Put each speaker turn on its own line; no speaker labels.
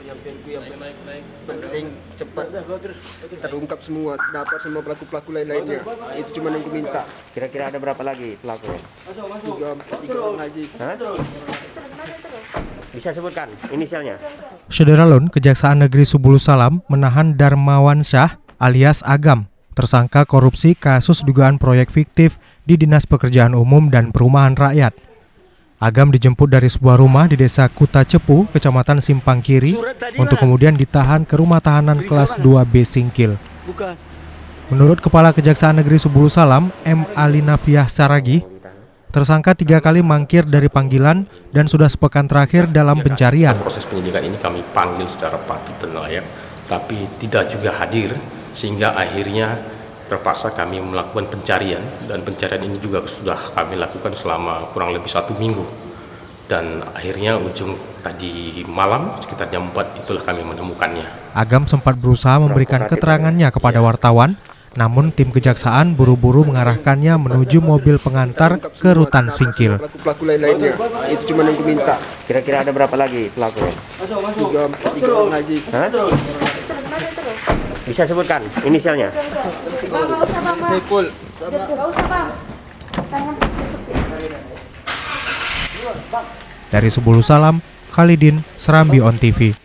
penyampaianku yang penting cepat terungkap semua, dapat semua pelaku-pelaku lain-lainnya. Itu cuma yang ku minta.
Kira-kira ada berapa lagi pelaku?
Tiga orang lagi.
Hah? Bisa sebutkan inisialnya?
Syederalun, Kejaksaan Negeri Subulu Salam menahan Darmawan Syah alias Agam, tersangka korupsi kasus dugaan proyek fiktif di Dinas Pekerjaan Umum dan Perumahan Rakyat. Agam dijemput dari sebuah rumah di Desa Kuta Cepu, Kecamatan Simpang Kiri, untuk kemudian ditahan ke rumah tahanan kelas 2B Singkil. Menurut Kepala Kejaksaan Negeri Subulu Salam, M. Alinafiah Saragi, tersangka 3 kali mangkir dari panggilan dan sudah sepekan terakhir dalam pencarian.
Proses penyidikan ini kami panggil secara patut dan layak, tapi tidak juga hadir, sehingga akhirnya terpaksa kami melakukan pencarian, dan pencarian ini juga sudah kami lakukan selama kurang lebih 1 minggu, dan akhirnya ujung tadi malam sekitar jam 4 itulah kami menemukannya. Agam
sempat berusaha memberikan keterangannya kepada wartawan, namun tim kejaksaan buru-buru mengarahkannya menuju mobil pengantar ke rutan Singkil.
Pelaku-pelaku lain-lainnya. Itu cuma yang ku minta.
Kira-kira ada berapa lagi pelaku?
Tiga orang lagi.
Hah? Bisa sebutkan inisialnya?
Nggak usah bang.
Saiful.
Nggak usah bang.
Dari Subulu Salam, Khalidin, Serambi On TV.